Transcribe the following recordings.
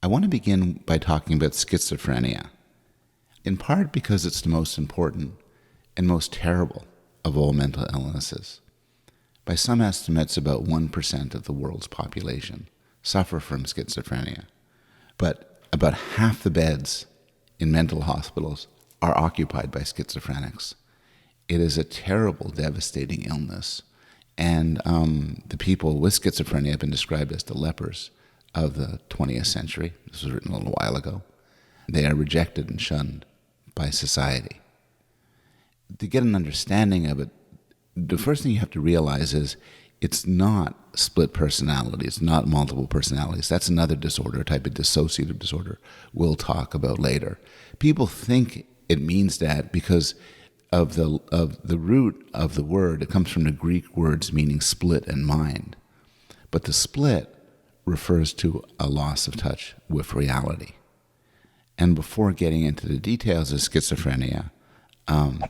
want to begin by talking about schizophrenia, in part because it's the most important and most terrible of all mental illnesses. By some estimates, about 1% of the world's population suffer from schizophrenia, but about half the beds in mental hospitals are occupied by schizophrenics. It is a terrible, devastating illness, and the people with schizophrenia have been described as the lepers of the 20th century. This was written a little while ago. They are rejected and shunned by society. To get an understanding of it, the first thing you have to realize is it's not split personality. It's not multiple personalities. That's another disorder, a type of dissociative disorder we'll talk about later. People think it means that because of the root of the word. It comes from the Greek words meaning split and mind. But the split refers to a loss of touch with reality. And before getting into the details of schizophrenia,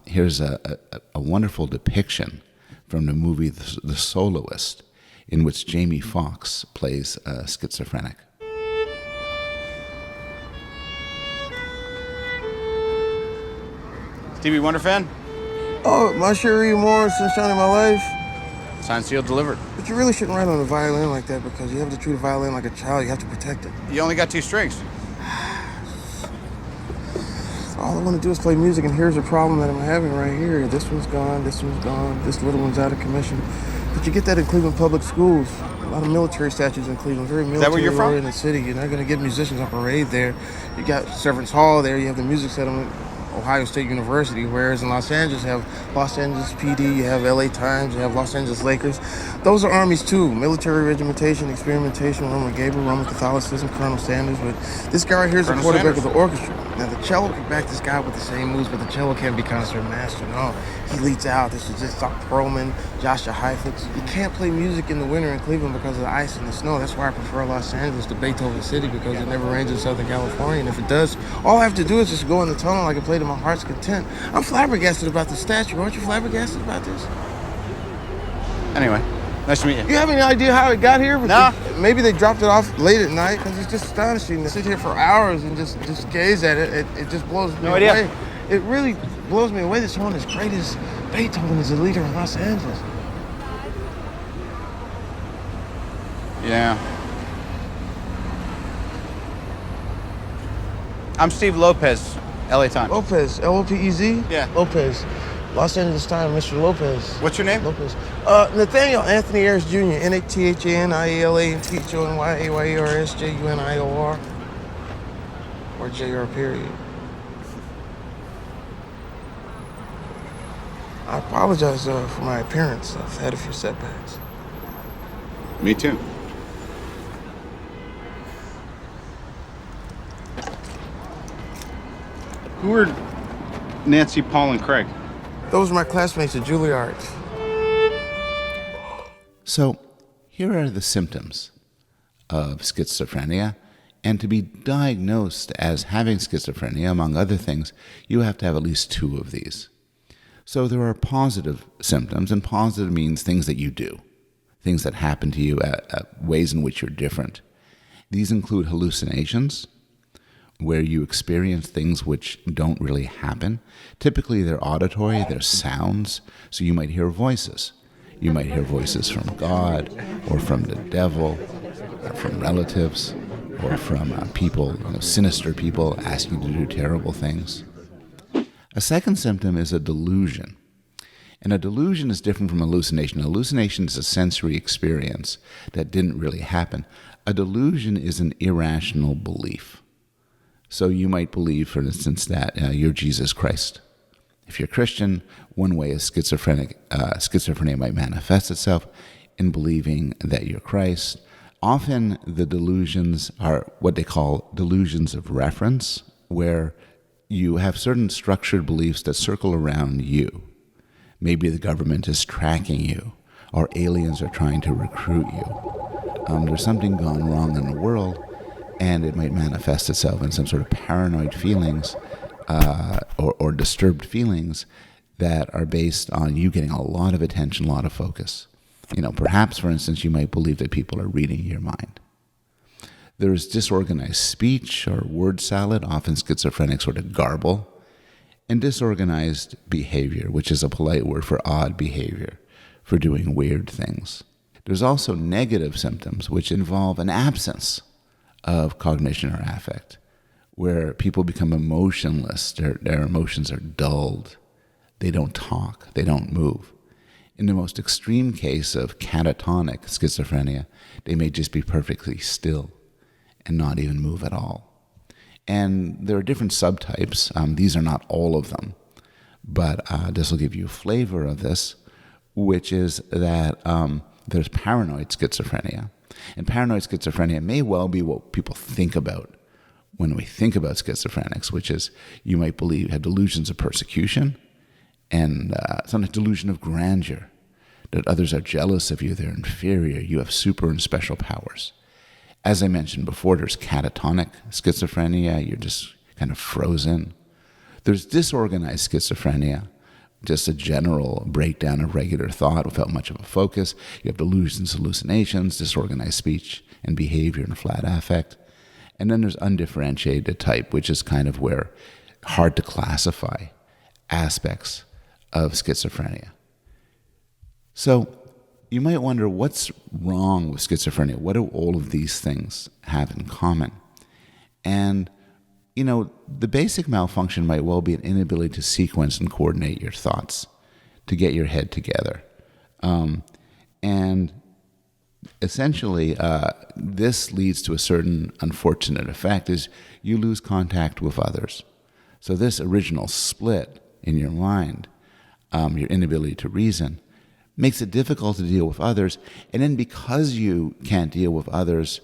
here's a wonderful depiction from the movie The Soloist, in which Jamie Foxx plays a schizophrenic. Stevie Wonder fan? Oh, my Cherie Moore, Sunshine in My Life. Signed, sealed, delivered. But you really shouldn't write on a violin like that because you have to treat a violin like a child. You have to protect it. You only got 2 strings. All I want to do is play music, and here's the problem that I'm having right here. This one's gone, this little one's out of commission. But you get that in Cleveland Public Schools. A lot of military statues in Cleveland, very military-oriented city. You're not going to get musicians on parade there. You got Servants Hall there. You have the music settlement, Ohio State University, whereas in Los Angeles you have Los Angeles PD, you have LA Times, you have Los Angeles Lakers. Those are armies too. Military regimentation, experimentation, Roman Gabriel, Roman Catholicism, Colonel Sanders. But this guy right here is the quarterback of the orchestra. Now the cello can back this guy with the same moves, but the cello can't be concert master. No, he leads out. This is just Doc Perlman, Joshua Heifetz. You can't play music in the winter in Cleveland because of the ice and the snow. That's why I prefer Los Angeles to Beethoven City, because it never rains in Southern California. And if it does, all I have to do is just go in the tunnel. I can play to my heart's content. I'm flabbergasted about the statue. Aren't you flabbergasted about this? Anyway, nice to meet you. You have any idea how it got here? No. Maybe they dropped it off late at night, because it's just astonishing to sit here for hours and just gaze at it. It just blows me away. It really blows me away that someone as great as Beethoven is a leader in Los Angeles. Yeah. I'm Steve Lopez, LA Times. Lopez, L-O-P-E-Z? Yeah. Lopez. Los Angeles Times, Mr. Lopez. What's your name? Lopez. Nathaniel Anthony Ayers Jr., N-A-T-H-A-N-I-E-L-A-N-T-H-O-N-Y-A-Y-E-R-S-J-U-N-I-O-R. Or J-R period. I apologize for my appearance. I've had a few setbacks. Me too. Who are Nancy, Paul, and Craig? Those are my classmates at Juilliard. So, here are the symptoms of schizophrenia. And to be diagnosed as having schizophrenia, among other things, you have to have at least 2 of these. So there are positive symptoms, and positive means things that you do, things that happen to you, ways in which you're different. These include hallucinations, where you experience things which don't really happen. Typically they're auditory, they're sounds, so you might hear voices. You might hear voices from God, or from the devil, or from relatives, or from people, sinister people asking you to do terrible things. A second symptom is a delusion. And a delusion is different from hallucination. Hallucination is a sensory experience that didn't really happen. A delusion is an irrational belief. So you might believe, for instance, that you're Jesus Christ. If you're Christian, one way schizophrenia might manifest itself in believing that you're Christ. Often the delusions are what they call delusions of reference, where you have certain structured beliefs that circle around you. Maybe the government is tracking you, or aliens are trying to recruit you. There's something gone wrong in the world, and it might manifest itself in some sort of paranoid feelings or disturbed feelings that are based on you getting a lot of attention, a lot of focus. Perhaps, for instance, you might believe that people are reading your mind. There's disorganized speech or word salad, often schizophrenic sort of garble, and disorganized behavior, which is a polite word for odd behavior, for doing weird things. There's also negative symptoms, which involve an absence of cognition or affect, where people become emotionless, their emotions are dulled, they don't talk, they don't move. In the most extreme case of catatonic schizophrenia, they may just be perfectly still and not even move at all. And there are different subtypes. These are not all of them, but this will give you a flavor of this, which is that there's paranoid schizophrenia. And paranoid schizophrenia may well be what people think about when we think about schizophrenics, which is you might believe have delusions of persecution and some delusion of grandeur, that others are jealous of you, they're inferior, you have super and special powers. As I mentioned before, there's catatonic schizophrenia, you're just kind of frozen. There's disorganized schizophrenia, just a general breakdown of regular thought without much of a focus. You have delusions, hallucinations, disorganized speech and behavior, and flat affect. And then there's undifferentiated type, which is kind of where hard to classify aspects of schizophrenia. So you might wonder, what's wrong with schizophrenia? What do all of these things have in common? And, the basic malfunction might well be an inability to sequence and coordinate your thoughts, to get your head together. And essentially, this leads to a certain unfortunate effect, is you lose contact with others. So this original split in your mind, your inability to reason, makes it difficult to deal with others. And then because you can't deal with others,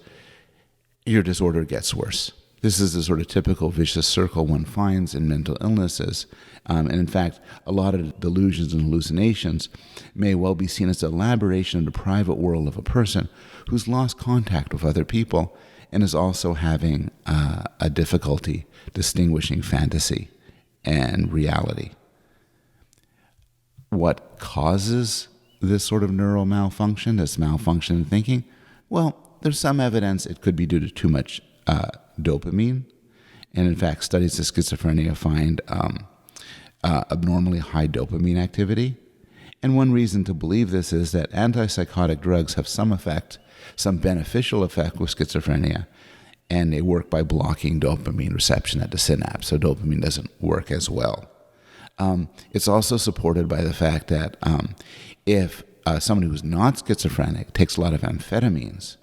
your disorder gets worse. This is the sort of typical vicious circle one finds in mental illnesses. And in fact, a lot of delusions and hallucinations may well be seen as an elaboration of the private world of a person who's lost contact with other people and is also having a difficulty distinguishing fantasy and reality. What causes this sort of neural malfunction, this malfunction in thinking? Well, there's some evidence it could be due to too much dopamine. And in fact, studies of schizophrenia find abnormally high dopamine activity. And one reason to believe this is that antipsychotic drugs have some effect, some beneficial effect with schizophrenia, and they work by blocking dopamine reception at the synapse, so dopamine doesn't work as well. It's also supported by the fact that if somebody who's not schizophrenic takes a lot of amphetamines,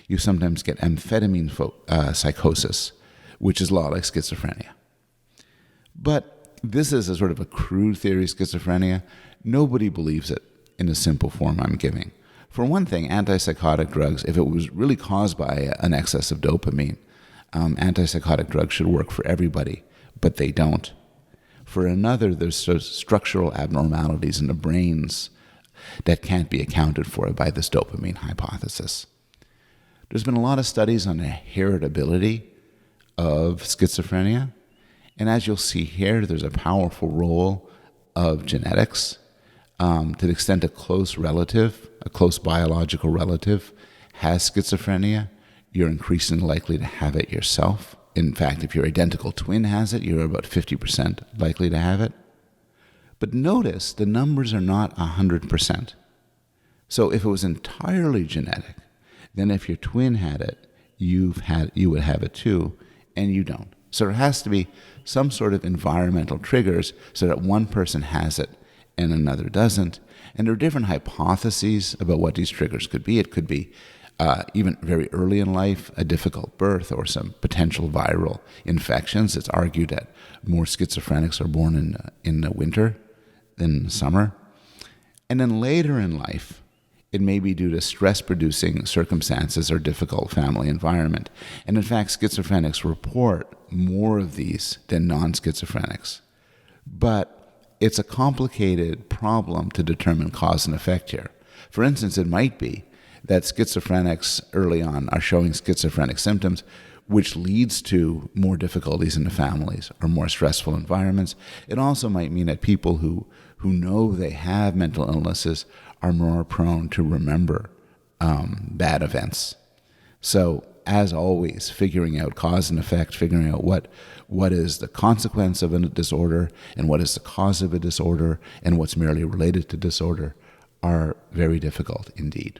you sometimes get amphetamine psychosis, which is a lot like schizophrenia. But this is a sort of a crude theory of schizophrenia. Nobody believes it in the simple form I'm giving. For one thing, antipsychotic drugs, if it was really caused by an excess of dopamine, antipsychotic drugs should work for everybody, but they don't. For another, there's sort of structural abnormalities in the brains that can't be accounted for by this dopamine hypothesis. There's been a lot of studies on the heritability of schizophrenia, and as you'll see here, there's a powerful role of genetics. To the extent a close relative, a close biological relative, has schizophrenia, you're increasingly likely to have it yourself. In fact, if your identical twin has it, you're about 50% likely to have it. But notice the numbers are not 100%. So if it was entirely genetic, then if your twin had it, you would have it too, and you don't. So there has to be some sort of environmental triggers so that one person has it and another doesn't. And there are different hypotheses about what these triggers could be. It could be even very early in life, a difficult birth, or some potential viral infections. It's argued that more schizophrenics are born in the winter than in the summer. And then later in life, it may be due to stress-producing circumstances or difficult family environment. And in fact, schizophrenics report more of these than non-schizophrenics. But it's a complicated problem to determine cause and effect here. For instance, it might be that schizophrenics early on are showing schizophrenic symptoms, which leads to more difficulties in the families or more stressful environments. It also might mean that people who know they have mental illnesses are more prone to remember bad events. So as always, figuring out cause and effect, figuring out what is the consequence of a disorder and what is the cause of a disorder and what's merely related to disorder are very difficult indeed.